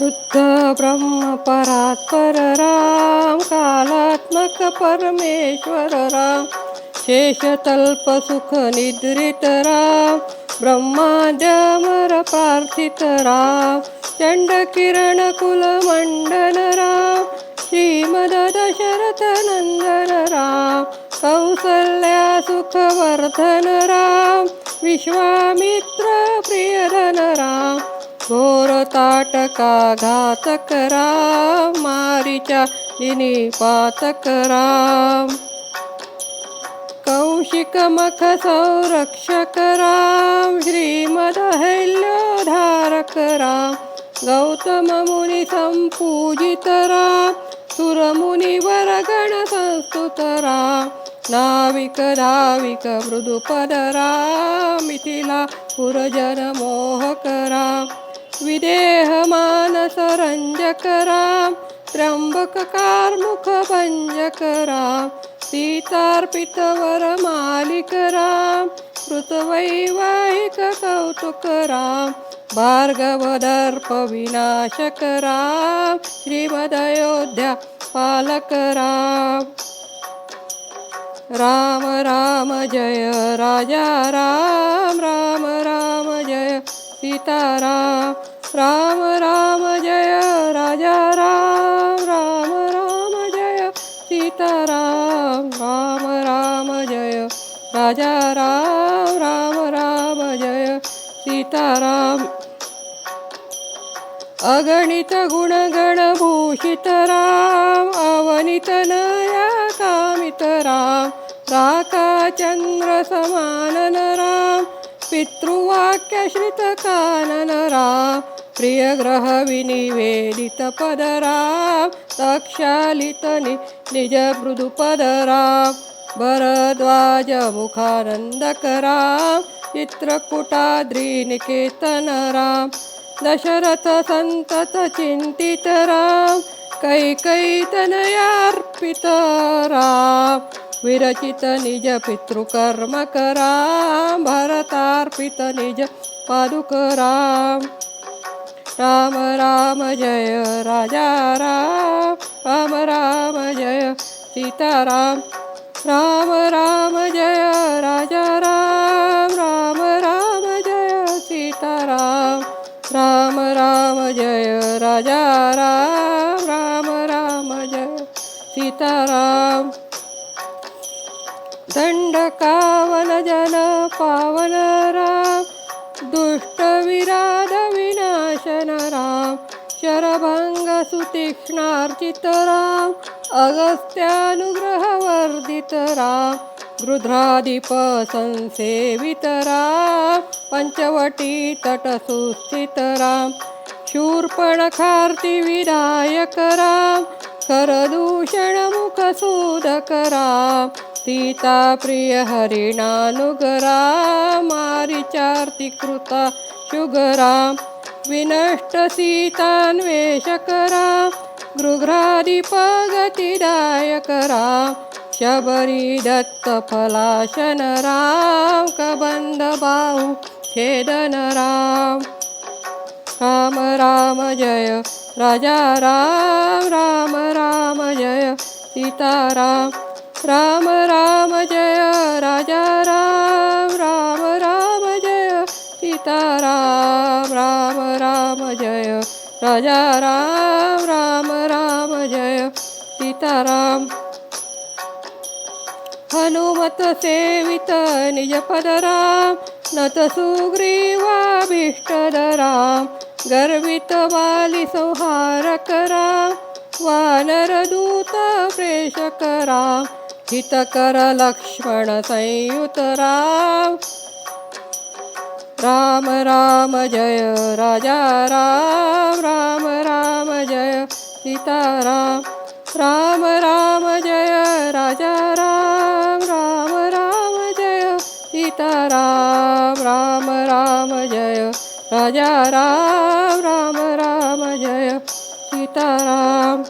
शुद्ध ब्रह्म परात्पर राम, कालात्मक परमेश्वर राम, शेषतल्प सुख निद्रित राम, ब्रह्माद्यमर प्रार्थित राम, चंडकिरण कुलमंडन राम, श्रीमद दशरथ नंदन राम, कौसल्या सुखवर्धन राम, विश्वामित्र प्रियधन राम, घोर ताटका घातक राम, मारीच्या दिनी पातक राम, कौशिक मख संरक्षक राम, श्रीमदहल्योधारक राम, गौतम मुनी संपूजित राम, सुरमुनिवरगण संस्तुत राम, नाविक धाविक मृदुपद राम, मिथिला पुरजन मोहक राम, विदेह मानस रंजक राम, त्र्यंबक कार्मुख भंजक राम, सीतार्पित वर मालिक राम, कृतवैवाहिक कौतुक राम, भार्गव दर्प विनाशक राम, श्रीमदयोध्या पालक राम, राम राम जय राजा राम, राम राम जय सीताराम, राम राम जय राजा राम, राम राम जय सीताराम, राम राम जय राजा राम, राम राम जय सीताराम, अगणित गुणगण भूषित राम, अवनित नया कामित राम, राका चंद्र समानन राम, पितृवाक्य श्रित कानन राम, प्रिय ग्रह विनिवेदित पद राम, तक्षालित निज मृदुपद राम, भरद्वाज मुखानंदक राम, चित्रकूटाद्री निकेतन राम, दशरथ संतत चिंतित राम, कैकैतनयार्पित राम, विरचित निज पितृकर्म राम, भरतार्पित निज पादुक राम, राम राम जय राजा राम, राम राम जय सीताराम, राम राम जय राजा राम, राम राम जय सीताराम, राम राम जय राजा राम, राम राम जय सीताराम, दंडकावन जन पावन राम, दुष्ट विराध विनाशन राम, शरभंग सुतीक्ष्णार्चित राम, अगस्त्यानुग्रह वर्धित राम, गृध्राधिप संसेवित राम, पंचवटी तट सुस्थित राम, शूर्पणखार्ति विधायक राम, करदूषण मुख सूदक राम, सीता प्रिय हरिणानुगरा, मारिचार्ति कृता शुगराम, विनष्ट सीतान्वेषक राम, गृध्राधिप गतिदायक राम, शबरी दत्त फलाशन राम, कबंध बाहु छेदन राम, राम राम जय राजा राम, राम राम जय सीताराम, राम राम जय राजा राम, राम राम जय सीताराम, राम राम जय राजा राम, राम राम जय सीताराम, हनुमत सेवित निज पद राम, नत सुग्रीवाभीष्ट राम, गर्वित वाली संहारक राम, वानर दूत प्रेषक राम, हितकर लक्ष्मण संयुत राम, राम राम जय राजा राम, राम राम जय सीताराम, राम राम जय राजा राम, राम राम जय सीताराम, राम राम जय राजा राम, राम राम जय सीताराम,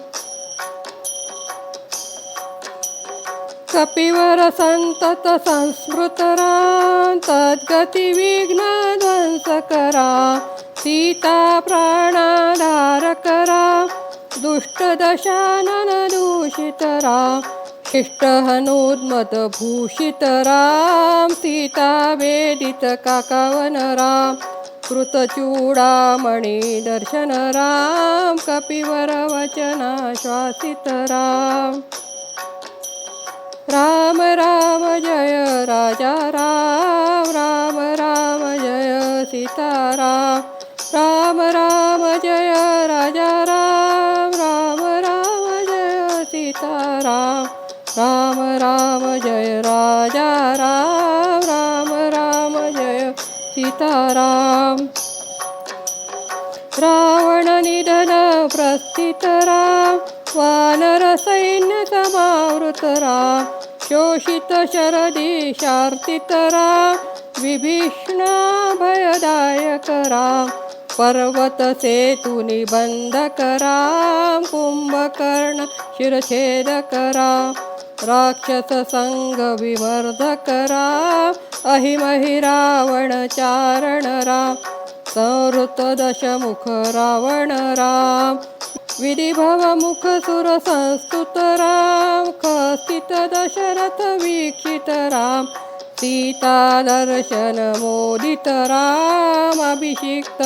कपिवर संतत संस्मृत राम, तद्गती विघ्न ध्वंसक राम, सीता प्राणाधारक राम, दुष्ट दशानन दूषित राम, शिष्ट हनुमत भूषित राम, सीता वेदित काकावन राम, कृतचूडामणी दर्शन राम, कपिवर वचना श्वासित राम. राम राम जय राजा राम, राम राम जय सीताराम, राम राम जय राजा राम, राम राम जय सीताराम, राम राम जय राजा राम, राम राम जय सीताराम. रावण निधन प्रस्थित राम, वानर सैन्य समावृत राम, शोषित शरदी शार्तित राम, विभीषण भयदायक राम, पर्वत सेतु निबंधक राम, कुंभकर्ण शिरछेदक राम, राक्षस संग विमर्दक राम, अहिमहि रावण चारण राम, संवृत दशमुख रावण राम, विधिभव मुख सुर संस्तुत राम, खस्तित दशरथ वीक्षित राम, सीता दर्शन मोदित राम, अभिषिक्त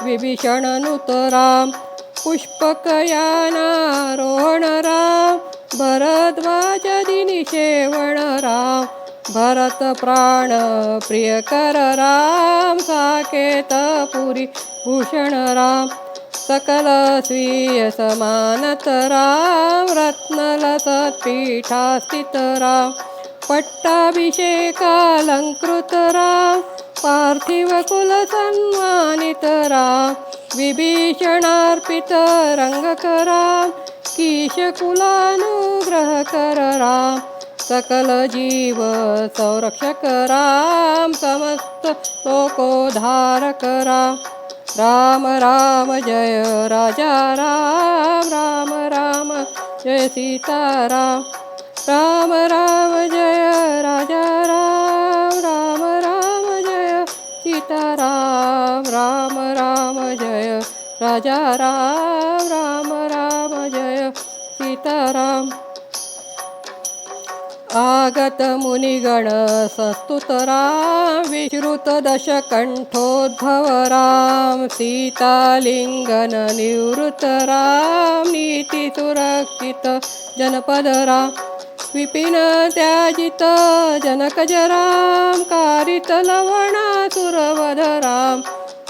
विभीषण नुत राम, पुष्पकयानारोहण राम, भरद्वाज दिनी शेवण राम, भरत प्राण प्रियकर राम, साकेत पुरी भूषण राम, सकल स्वीय समानत राम, रत्नलसत पीठास्थित राम, पट्टाभिषेकालंकृत राम, पार्थिव कुल सन्मानित राम, विभीषणार्पित रंगक राम, कीशकुलानुग्रहकर राम, सकल जीव संरक्षक राम, समस्त लोकोद्धारक राम. राम राम जय राजा राम, राम राम जय सीताराम, राम राम जय राजा राम, राम राम जय सीताराम, राम राम जय राजा राम, राम राम जय सीताराम. आगत मुनिगण संस्तुत राम, विश्रुत दशकंठोद्भव राम, सीतालिंगन निवृत्त राम, नीती सुरक्षित जनपद राम, विपिन त्याजित जनकज राम, कारित लवणासुरवध राम,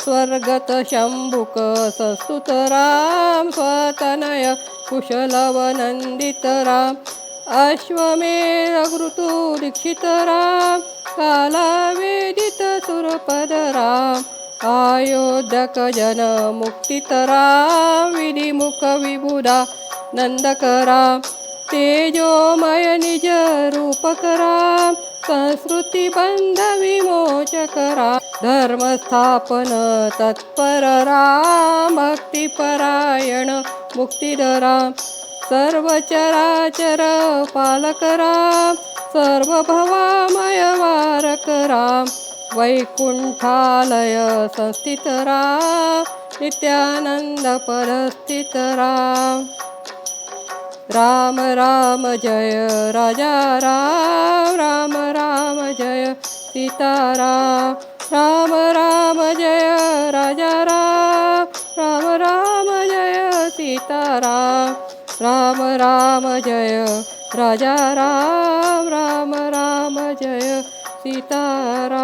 स्वर्गत शंभुक संस्तुत राम, स्वतनय कुशलवनंदित राम, अश्वमेध ऋतु दीक्षित राम, कालावेदित सुरपद राम, अयोध्यक जन मुक्तित राम, विधिमुख विबुधा नंदक राम, तेजोमय निज रूपक राम, संस्कृती बंध विमोचक राम, धर्मस्थापन तत्पर राम, भक्तिपरायण मुक्तिद राम, सर्व चराचर पालक राम, सर्व भवामय वारक राम, वैकुंठालय संस्थित राम, नित्यानंद पदस्थित राम. राम राम जय राजा राम, राम राम जय सीताराम, राम राम जय राजा राम, राम राम जय सीताराम, राम राम जय राजा राम, राम राम जय सीताराम.